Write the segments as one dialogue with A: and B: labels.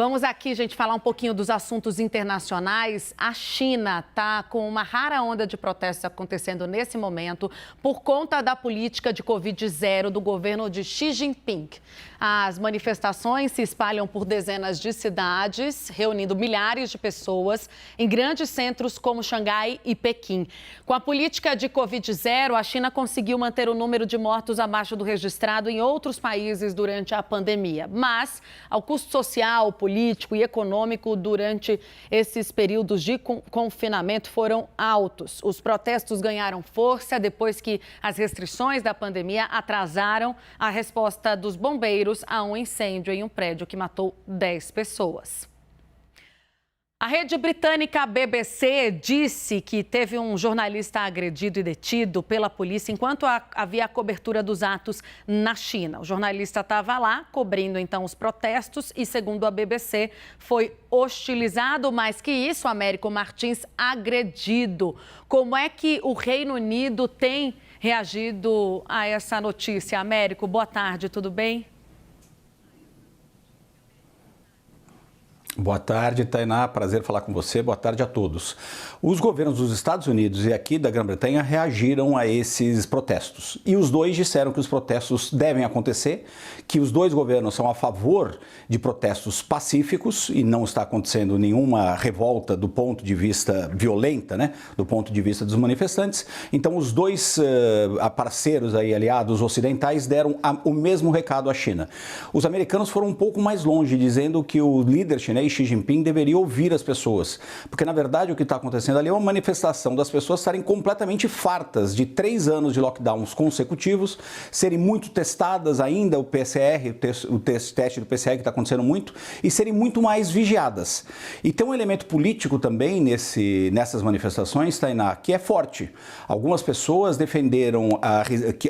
A: Vamos aqui, gente, falar um pouquinho dos assuntos internacionais. A China está com uma rara onda de protestos acontecendo nesse momento por conta da política de Covid-0 do governo de Xi Jinping. As manifestações se espalham por dezenas de cidades, reunindo milhares de pessoas em grandes centros como Xangai e Pequim. Com a política de Covid-0, a China conseguiu manter o número de mortos abaixo do registrado em outros países durante a pandemia. Mas, ao custo social, político e econômico durante esses períodos de confinamento foram altos. Os protestos ganharam força depois que as restrições da pandemia atrasaram a resposta dos bombeiros a um incêndio em um prédio que matou 10 pessoas. A rede britânica BBC disse que teve um jornalista agredido e detido pela polícia enquanto havia a cobertura dos atos na China. O jornalista estava lá cobrindo então os protestos e, segundo a BBC, foi hostilizado, mais que isso, Américo Martins, agredido. Como é que o Reino Unido tem reagido a essa notícia? Américo, boa tarde, tudo bem?
B: Boa tarde, Tainá. Prazer falar com você. Boa tarde a todos. Os governos dos Estados Unidos e aqui da Grã-Bretanha reagiram a esses protestos. E os dois disseram que os protestos devem acontecer, que os dois governos são a favor de protestos pacíficos e não está acontecendo nenhuma revolta do ponto de vista violenta, né? Do ponto de vista dos manifestantes. Então, os dois parceiros aí, aliados ocidentais, deram o mesmo recado à China. Os americanos foram um pouco mais longe, dizendo que o líder chinês Xi Jinping deveria ouvir as pessoas, porque na verdade o que está acontecendo ali é uma manifestação das pessoas estarem completamente fartas de 3 anos de lockdowns consecutivos, serem muito testadas ainda, o PCR, o teste do PCR que está acontecendo muito, e serem muito mais vigiadas. E tem um elemento político também nessas manifestações, Tainá, que é forte. Algumas pessoas defenderam a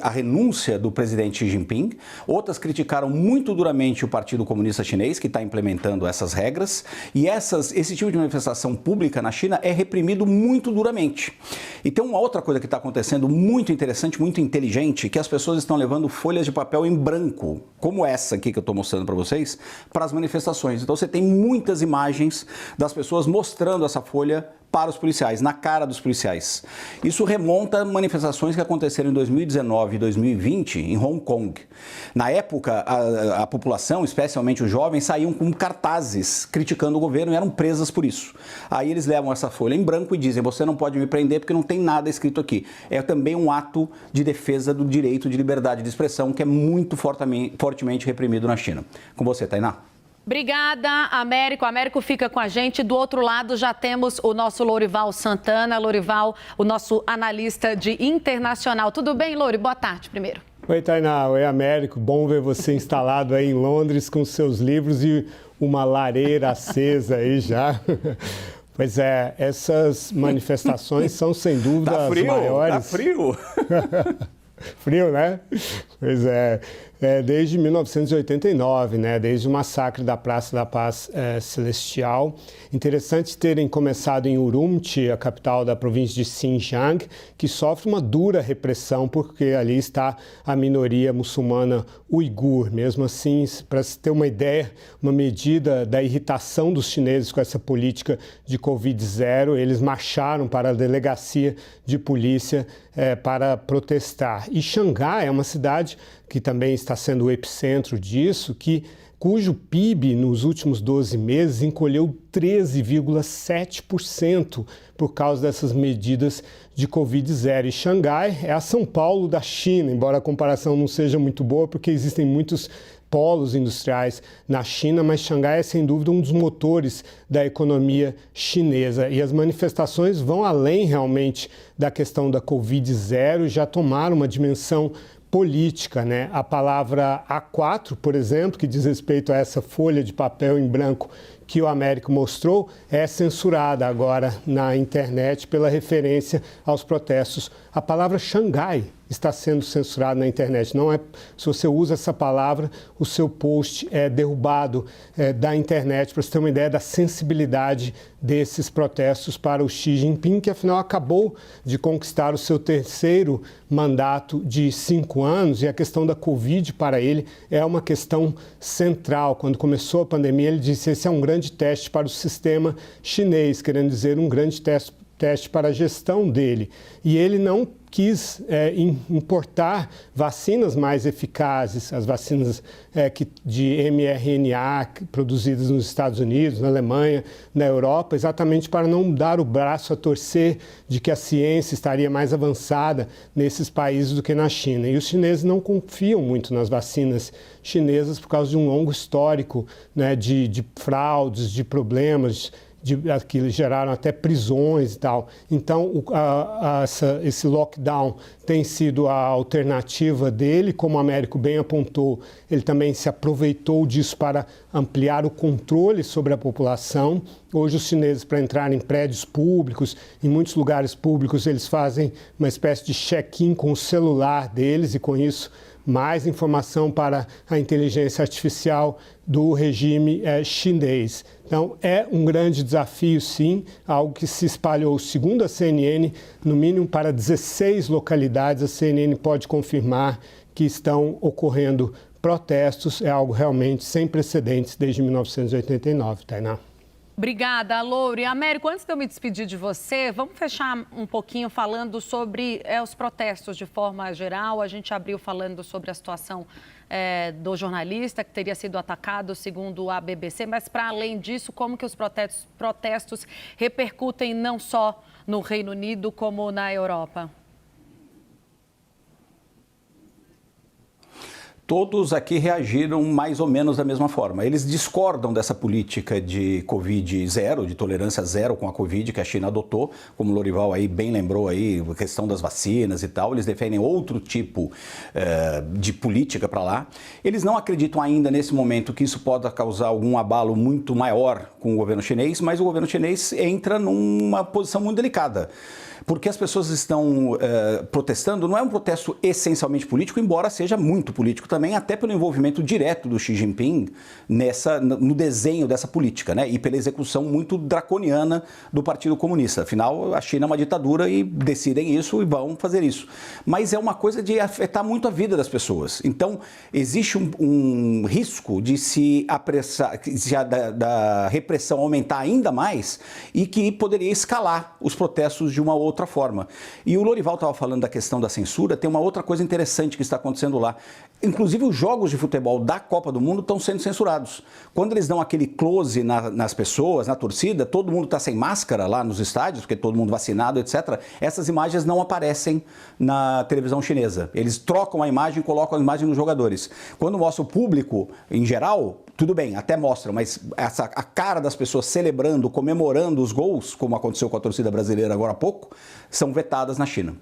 B: renúncia do presidente Xi Jinping, outras criticaram muito duramente o Partido Comunista Chinês, que está implementando essas regras. E esse tipo de manifestação pública na China é reprimido muito duramente. E tem uma outra coisa que está acontecendo muito interessante, muito inteligente, que as pessoas estão levando folhas de papel em branco, como essa aqui que eu estou mostrando para vocês, para as manifestações. Então você tem muitas imagens das pessoas mostrando essa folha para os policiais, na cara dos policiais. Isso remonta a manifestações que aconteceram em 2019 e 2020 em Hong Kong. Na época, a população, especialmente os jovens, saíam com cartazes criticando o governo e eram presas por isso. Aí eles levam essa folha em branco e dizem: você não pode me prender porque não tem nada escrito aqui. É também um ato de defesa do direito de liberdade de expressão que é muito fortemente reprimido na China. Com você, Tainá.
A: Obrigada, Américo. Américo fica com a gente. Do outro lado, já temos o nosso Lorival Santana. Lorival, o nosso analista de internacional. Tudo bem, Lori? Boa tarde, primeiro.
C: Oi, Tainá. Oi, Américo. Bom ver você instalado aí em Londres com seus livros e uma lareira acesa aí já. Pois é, essas manifestações são, sem dúvida,
B: as maiores.
C: Tá frio! Frio, né? Pois é. Desde 1989, né? Desde o massacre da Praça da Paz Celestial. Interessante terem começado em Urumqi, a capital da província de Xinjiang, que sofre uma dura repressão porque ali está a minoria muçulmana uigur. Mesmo assim, para se ter uma ideia, uma medida da irritação dos chineses com essa política de Covid-0, eles marcharam para a delegacia de polícia para protestar. E Xangai é uma cidade que também está sendo o epicentro disso, cujo PIB nos últimos 12 meses encolheu 13,7% por causa dessas medidas de Covid-0. E Xangai é a São Paulo da China, embora a comparação não seja muito boa, porque existem muitos polos industriais na China, mas Xangai é, sem dúvida, um dos motores da economia chinesa. E as manifestações vão além, realmente, da questão da Covid-0, já tomaram uma dimensão política, né? A palavra A4, por exemplo, que diz respeito a essa folha de papel em branco que o Américo mostrou, é censurada agora na internet pela referência aos protestos. A palavra Xangai está sendo censurado na internet. Não é, se você usa essa palavra, o seu post é derrubado da internet, para você ter uma ideia da sensibilidade desses protestos para o Xi Jinping, que afinal acabou de conquistar o seu terceiro mandato de 5 anos, e a questão da Covid para ele é uma questão central. Quando começou a pandemia, ele disse que esse é um grande teste para o sistema chinês, querendo dizer um grande teste para a gestão dele. E ele não quis importar vacinas mais eficazes, as vacinas de mRNA produzidas nos Estados Unidos, na Alemanha, na Europa, exatamente para não dar o braço a torcer de que a ciência estaria mais avançada nesses países do que na China. E os chineses não confiam muito nas vacinas chinesas por causa de um longo histórico, né, de fraudes, de problemas, que geraram até prisões e tal. Então, esse lockdown tem sido a alternativa dele, como o Américo bem apontou, ele também se aproveitou disso para ampliar o controle sobre a população. Hoje, os chineses, para entrar em prédios públicos, em muitos lugares públicos, eles fazem uma espécie de check-in com o celular deles, e com isso mais informação para a inteligência artificial do regime chinês. Então, é um grande desafio, sim, algo que se espalhou, segundo a CNN, no mínimo para 16 localidades. A CNN pode confirmar que estão ocorrendo protestos. É algo realmente sem precedentes desde 1989, Tainá.
A: Obrigada, Loure. Américo, antes de eu me despedir de você, vamos fechar um pouquinho falando sobre os protestos de forma geral. A gente abriu falando sobre a situação do jornalista que teria sido atacado, segundo a BBC, mas para além disso, como que os protestos repercutem não só no Reino Unido, como na Europa?
B: Todos aqui reagiram mais ou menos da mesma forma. Eles discordam dessa política de Covid zero, de tolerância zero com a Covid que a China adotou, como o Lorival aí bem lembrou aí, a questão das vacinas e tal. Eles defendem outro tipo de política para lá. Eles não acreditam ainda nesse momento que isso pode causar algum abalo muito maior com o governo chinês, mas o governo chinês entra numa posição muito delicada. Porque as pessoas estão protestando, não é um protesto essencialmente político, embora seja muito político também, até pelo envolvimento direto do Xi Jinping no desenho dessa política, né? E pela execução muito draconiana do Partido Comunista. Afinal, a China é uma ditadura e decidem isso e vão fazer isso. Mas é uma coisa de afetar muito a vida das pessoas. Então, existe um risco de se apressar, da repressão aumentar ainda mais e que poderia escalar os protestos de uma outra forma. E o Lorival estava falando da questão da censura, tem uma outra coisa interessante que está acontecendo lá. Inclusive os jogos de futebol da Copa do Mundo estão sendo censurados. Quando eles dão aquele close nas pessoas, na torcida, todo mundo está sem máscara lá nos estádios, porque todo mundo vacinado, etc. Essas imagens não aparecem na televisão chinesa. Eles trocam a imagem e colocam a imagem dos jogadores. Quando mostra o público, em geral, tudo bem, até mostram, mas a cara das pessoas celebrando, comemorando os gols, como aconteceu com a torcida brasileira agora há pouco, são vetadas na China.